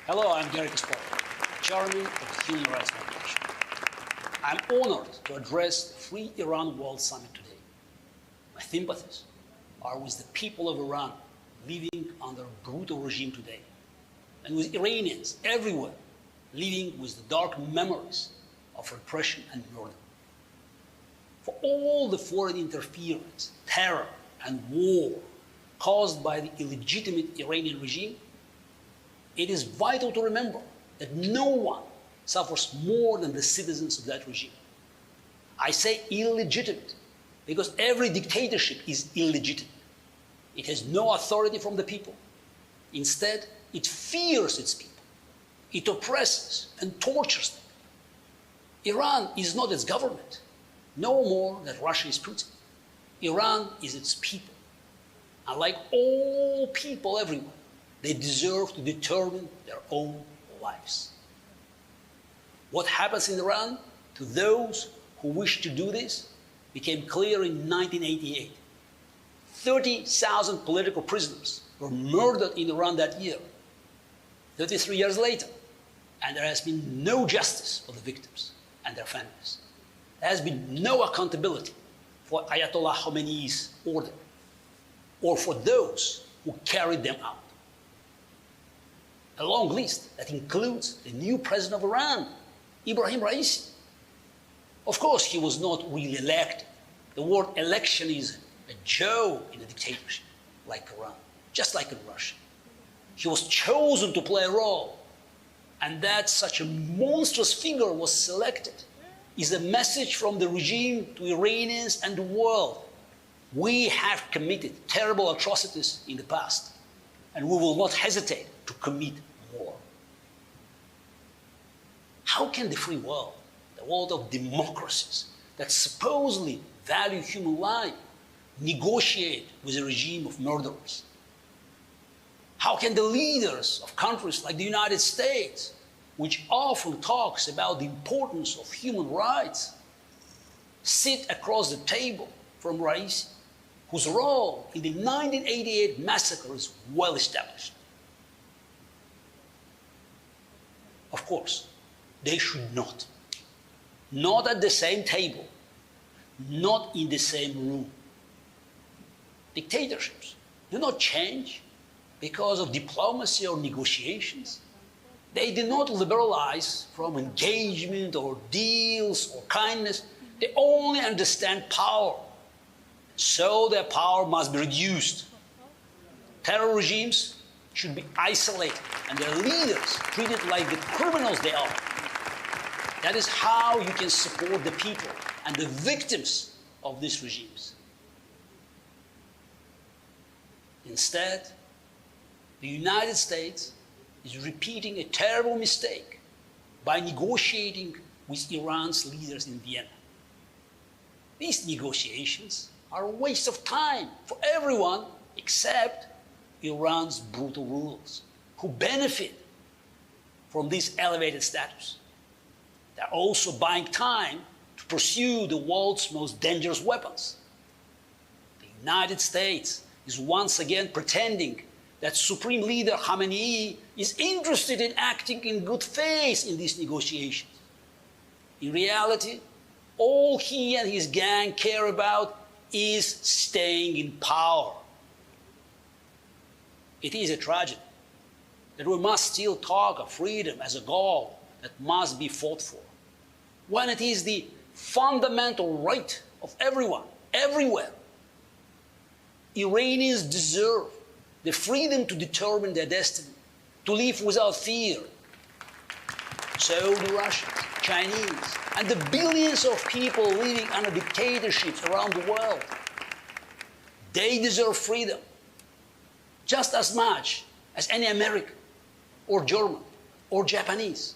Hello, I'm Garry Kasparov, Chairman of the Human Rights Foundation. I'm honored to address the Free Iran World Summit today. My sympathies are with the people of Iran living under a brutal regime today, and with Iranians everywhere living with the dark memories of repression and murder. For all the foreign interference, terror, and war caused by the illegitimate Iranian regime, it is vital to remember that no one suffers more than the citizens of that regime. I say illegitimate because every dictatorship is illegitimate. It has no authority from the people. Instead, it fears its people. It oppresses and tortures them. Iran is not its government, no more than Russia is Putin. Iran is its people. And like all people everywhere, they deserve to determine their own lives. What happens in Iran to those who wish to do this became clear in 1988. 30,000 political prisoners were murdered in Iran that year, 33 years later, and there has been no justice for the victims and their families. There has been no accountability for Ayatollah Khomeini's order or for those who carried them out. A long list that includes the new president of Iran, Ebrahim Raisi. Of course, he was not really elected. The word election is a joke in a dictatorship like Iran, just like in Russia. He was chosen to play a role, and that such a monstrous figure was selected is a message from the regime to Iranians and the world. We have committed terrible atrocities in the past, and we will not hesitate to commit more. How can the free world, the world of democracies that supposedly value human life, negotiate with a regime of murderers? How can the leaders of countries like the United States, which often talks about the importance of human rights, sit across the table from Raisi, whose role in the 1988 massacre is well established? Of course, they should not. Not at the same table, not in the same room. Dictatorships do not change because of diplomacy or negotiations. They do not liberalize from engagement or deals or kindness. They only understand power. So their power must be reduced. Terror regimes should be isolated and their leaders treated like the criminals they are. That is how you can support the people and the victims of these regimes. Instead, the United States is repeating a terrible mistake by negotiating with Iran's leaders in Vienna. These negotiations are a waste of time for everyone except Iran's brutal rulers, who benefit from this elevated status. They're also buying time to pursue the world's most dangerous weapons. The United States is once again pretending that Supreme Leader Khamenei is interested in acting in good faith in these negotiations. In reality, all he and his gang care about is staying in power. It is a tragedy that we must still talk of freedom as a goal that must be fought for, when it is the fundamental right of everyone, everywhere. Iranians deserve the freedom to determine their destiny, to live without fear. So do Russians, Chinese, and the billions of people living under dictatorships around the world. They deserve freedom just as much as any American or German or Japanese.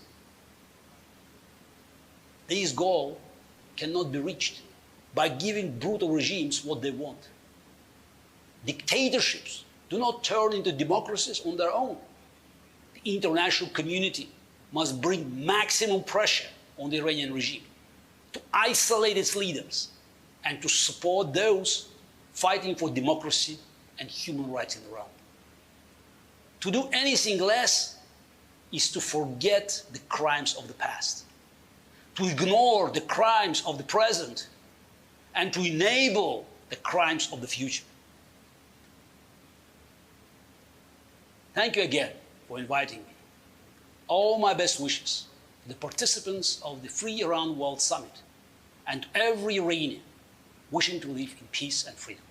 This goal cannot be reached by giving brutal regimes what they want. Dictatorships do not turn into democracies on their own. The the international community must bring maximum pressure on the Iranian regime to isolate its leaders and to support those fighting for democracy and human rights in Iran. To do anything less is to forget the crimes of the past, to ignore the crimes of the present, and to enable the crimes of the future. Thank you again for inviting me. All my best wishes to the participants of the Free Iran World Summit and to every Iranian wishing to live in peace and freedom.